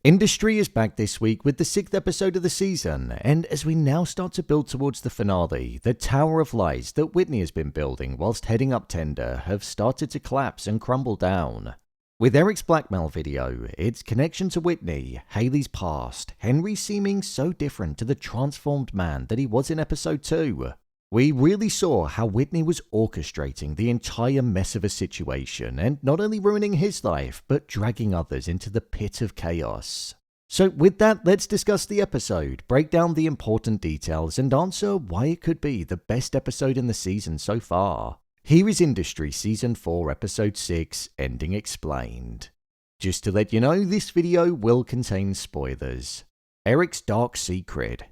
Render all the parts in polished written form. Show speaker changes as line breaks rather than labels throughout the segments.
Industry is back this week with the 6th episode of the season, and as we now start to build towards the finale, the Tower of Lies that Whitney has been building whilst heading up Tender have started to collapse and crumble down. With Eric's blackmail video, its connection to Whitney, Hayley's past, Henry seeming so different to the transformed man that he was in episode 2. We really saw how Whitney was orchestrating the entire mess of a situation and not only ruining his life, but dragging others into the pit of chaos. So with that, let's discuss the episode, break down the important details, and answer why it could be the best episode in the season so far. Here is Industry Season 4 Episode 6, Ending Explained. Just to let you know, this video will contain spoilers. Eric's dark secret.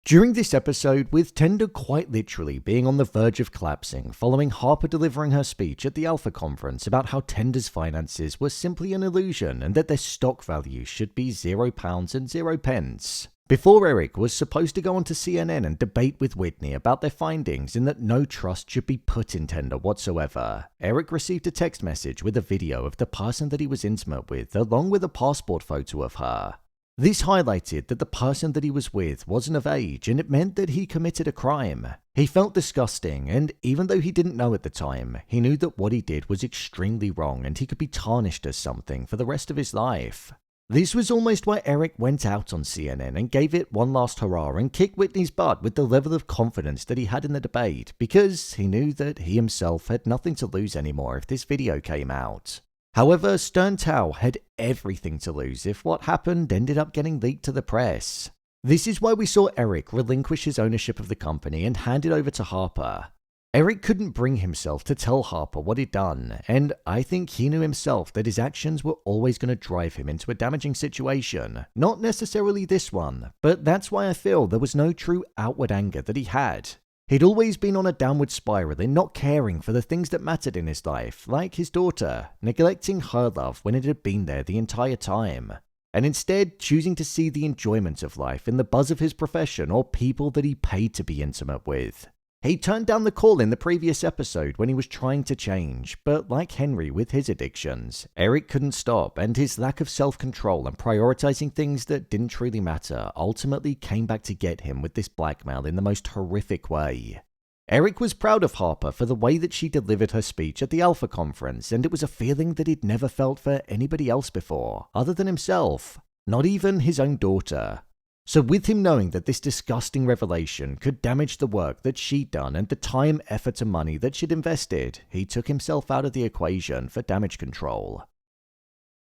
During this episode, with Tender quite literally being on the verge of collapsing following Harper delivering her speech at the Alpha conference about how Tender's finances were simply an illusion and that their stock value should be £0 and 0 pence. Before Eric was supposed to go onto CNN and debate with Whitney about their findings and that no trust should be put in Tender whatsoever, Eric received a text message with a video of the person that he was intimate with along with a passport photo of her. This highlighted that the person that he was with wasn't of age, and it meant that he committed a crime. He felt disgusting, and even though he didn't know at the time, he knew that what he did was extremely wrong and he could be tarnished as something for the rest of his life. This was almost why Eric went out on CNN and gave it one last hurrah and kicked Whitney's butt with the level of confidence that he had in the debate, because he knew that he himself had nothing to lose anymore if this video came out. However, Stern Tao had everything to lose if what happened ended up getting leaked to the press. This is why we saw Eric relinquish his ownership of the company and hand it over to Harper. Eric couldn't bring himself to tell Harper what he'd done, and I think he knew himself that his actions were always going to drive him into a damaging situation. Not necessarily this one, but that's why I feel there was no true outward anger that he had. He'd always been on a downward spiral in not caring for the things that mattered in his life, like his daughter, neglecting her love when it had been there the entire time, and instead choosing to see the enjoyment of life in the buzz of his profession or people that he paid to be intimate with. He turned down the call in the previous episode when he was trying to change, but like Henry with his addictions, Eric couldn't stop, and his lack of self-control and prioritizing things that didn't truly matter ultimately came back to get him with this blackmail in the most horrific way. Eric was proud of Harper for the way that she delivered her speech at the Alpha conference, and it was a feeling that he'd never felt for anybody else before, other than himself, not even his own daughter. So with him knowing that this disgusting revelation could damage the work that she'd done and the time, effort and money that she'd invested, he took himself out of the equation for damage control.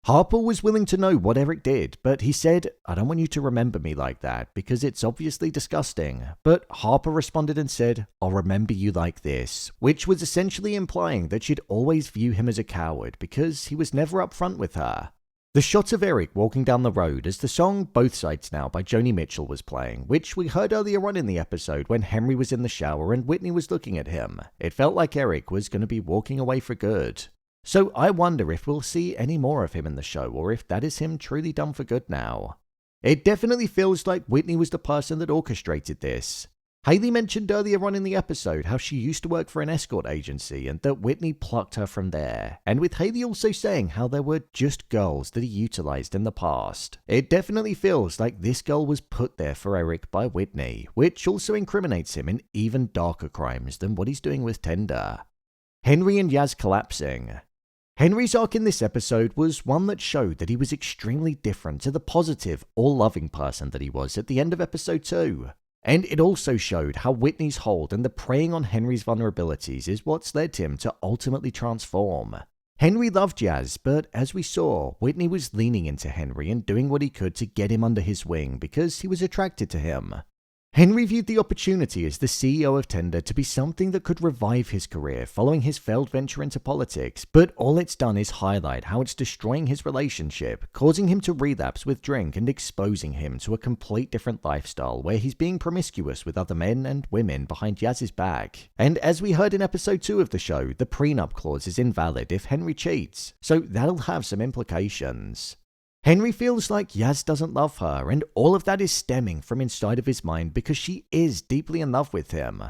Harper was willing to know what Eric did, but he said, "I don't want you to remember me like that because it's obviously disgusting." But Harper responded and said, "I'll remember you like this," which was essentially implying that she'd always view him as a coward because he was never upfront with her. The shot of Eric walking down the road as the song Both Sides Now by Joni Mitchell was playing, which we heard earlier on in the episode when Henry was in the shower and Whitney was looking at him. It felt like Eric was going to be walking away for good. So I wonder if we'll see any more of him in the show or if that is him truly done for good now. It definitely feels like Whitney was the person that orchestrated this. Hayley mentioned earlier on in the episode how she used to work for an escort agency and that Whitney plucked her from there, and with Hayley also saying how there were just girls that he utilized in the past. It definitely feels like this girl was put there for Eric by Whitney, which also incriminates him in even darker crimes than what he's doing with Tender. Henry and Yas Collapsing. Henry's arc in this episode was one that showed that he was extremely different to the positive, all-loving person that he was at the end of episode 2. And it also showed how Whitney's hold and the preying on Henry's vulnerabilities is what's led him to ultimately transform. Henry loved Yas, but as we saw, Whitney was leaning into Henry and doing what he could to get him under his wing because he was attracted to him. Henry viewed the opportunity as the CEO of Tender to be something that could revive his career following his failed venture into politics, but all it's done is highlight how it's destroying his relationship, causing him to relapse with drink and exposing him to a complete different lifestyle where he's being promiscuous with other men and women behind Yaz's back. And as we heard in episode 2 of the show, the prenup clause is invalid if Henry cheats, so that'll have some implications. Henry feels like Yas doesn't love her, and all of that is stemming from inside of his mind because she is deeply in love with him.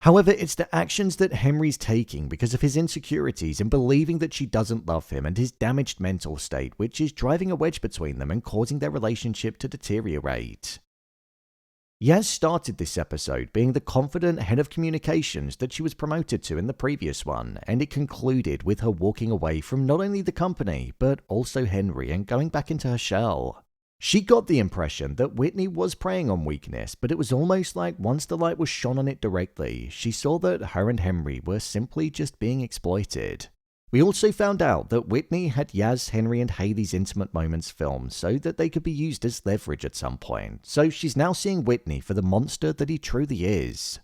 However, it's the actions that Henry's taking because of his insecurities and believing that she doesn't love him and his damaged mental state which is driving a wedge between them and causing their relationship to deteriorate. Yas started this episode being the confident head of communications that she was promoted to in the previous one, and it concluded with her walking away from not only the company, but also Henry and going back into her shell. She got the impression that Whitney was preying on weakness, but it was almost like once the light was shone on it directly, she saw that her and Henry were simply just being exploited. We also found out that Whitney had Yas, Henry and Hayley's intimate moments filmed so that they could be used as leverage at some point, so she's now seeing Whitney for the monster that he truly is.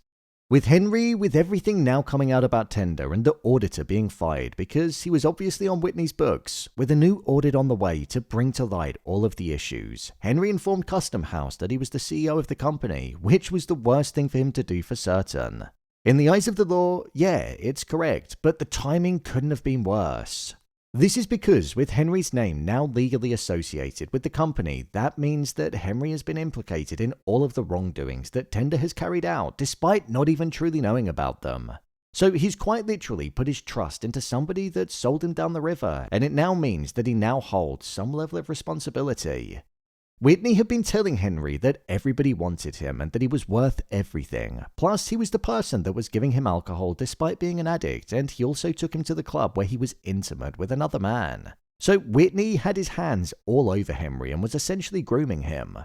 With Henry, with everything now coming out about Tender and the auditor being fired because he was obviously on Whitney's books, with a new audit on the way to bring to light all of the issues, Henry informed Custom House that he was the CEO of the company, which was the worst thing for him to do for certain. In the eyes of the law, yeah, it's correct, but the timing couldn't have been worse. This is because with Henry's name now legally associated with the company, that means that Henry has been implicated in all of the wrongdoings that Tender has carried out despite not even truly knowing about them. So he's quite literally put his trust into somebody that sold him down the river, and it now means that he now holds some level of responsibility. Whitney had been telling Henry that everybody wanted him and that he was worth everything. Plus, he was the person that was giving him alcohol despite being an addict, and he also took him to the club where he was intimate with another man. So Whitney had his hands all over Henry and was essentially grooming him.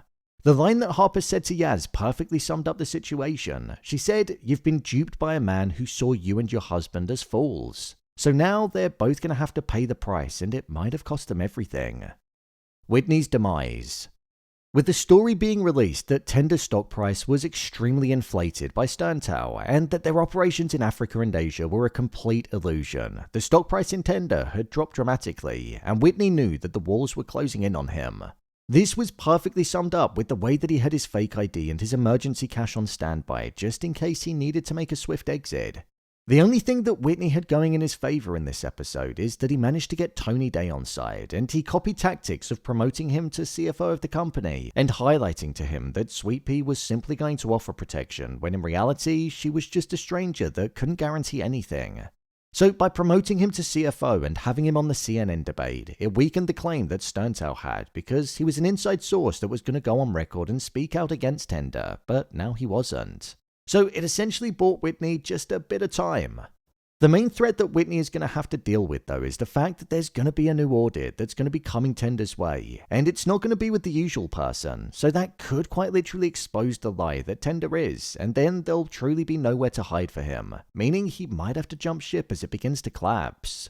The line that Harper said to Yas perfectly summed up the situation. She said, "You've been duped by a man who saw you and your husband as fools. So now they're both going to have to pay the price, and it might have cost them everything." Whitney's demise. With the story being released that Tender's stock price was extremely inflated by Sterntow and that their operations in Africa and Asia were a complete illusion, the stock price in Tender had dropped dramatically, and Whitney knew that the walls were closing in on him. This was perfectly summed up with the way that he had his fake ID and his emergency cash on standby just in case he needed to make a swift exit. The only thing that Whitney had going in his favor in this episode is that he managed to get Tony Day on side, and he copied tactics of promoting him to CFO of the company and highlighting to him that Sweet Pea was simply going to offer protection, when in reality she was just a stranger that couldn't guarantee anything. So by promoting him to CFO and having him on the CNN debate, it weakened the claim that Sterntow had because he was an inside source that was going to go on record and speak out against Tender, but now he wasn't. So it essentially bought Whitney just a bit of time. The main threat that Whitney is going to have to deal with, though, is the fact that there's going to be a new audit that's going to be coming Tender's way, and it's not going to be with the usual person, so that could quite literally expose the lie that Tender is, and then there'll truly be nowhere to hide for him, meaning he might have to jump ship as it begins to collapse.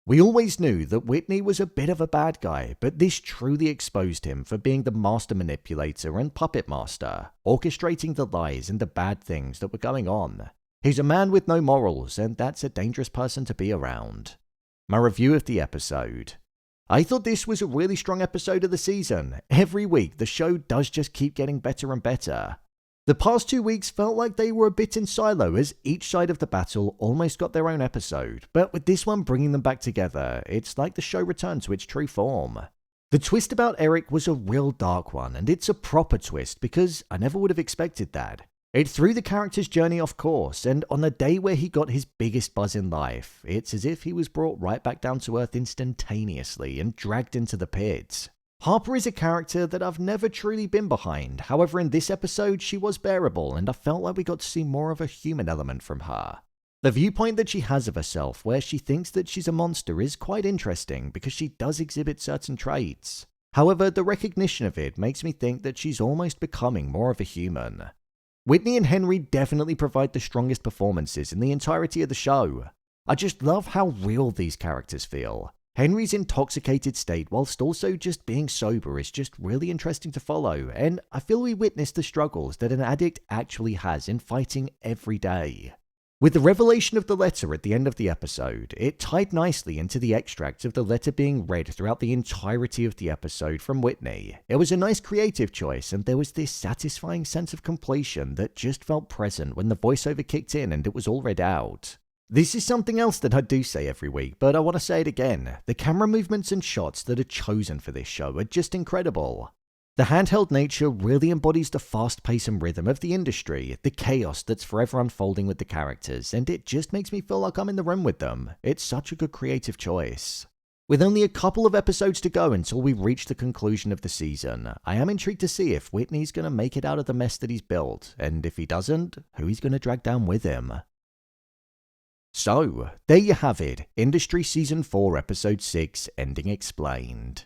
We always knew that Whitney was a bit of a bad guy, but this truly exposed him for being the master manipulator and puppet master, orchestrating the lies and the bad things that were going on. He's a man with no morals, and that's a dangerous person to be around. My review of the episode. I thought this was a really strong episode of the season. Every week, the show does just keep getting better and better. The past 2 weeks felt like they were a bit in silo as each side of the battle almost got their own episode, but with this one bringing them back together, it's like the show returned to its true form. The twist about Eric was a real dark one, and it's a proper twist because I never would have expected that. It threw the character's journey off course, and on the day where he got his biggest buzz in life, it's as if he was brought right back down to earth instantaneously and dragged into the pit. Harper is a character that I've never truly been behind, however in this episode she was bearable and I felt like we got to see more of a human element from her. The viewpoint that she has of herself where she thinks that she's a monster is quite interesting because she does exhibit certain traits. However, the recognition of it makes me think that she's almost becoming more of a human. Whitney and Henry definitely provide the strongest performances in the entirety of the show. I just love how real these characters feel. Henry's intoxicated state whilst also just being sober is just really interesting to follow, and I feel we witness the struggles that an addict actually has in fighting every day. With the revelation of the letter at the end of the episode, it tied nicely into the extract of the letter being read throughout the entirety of the episode from Whitney. It was a nice creative choice, and there was this satisfying sense of completion that just felt present when the voiceover kicked in and it was all read out. This is something else that I do say every week, but I want to say it again. The camera movements and shots that are chosen for this show are just incredible. The handheld nature really embodies the fast pace and rhythm of the industry, the chaos that's forever unfolding with the characters, and it just makes me feel like I'm in the room with them. It's such a good creative choice. With only a couple of episodes to go until we reach the conclusion of the season, I am intrigued to see if Whitney's going to make it out of the mess that he's built, and if he doesn't, who he's going to drag down with him. So, there you have it, Industry Season 4 Episode 6, Ending Explained.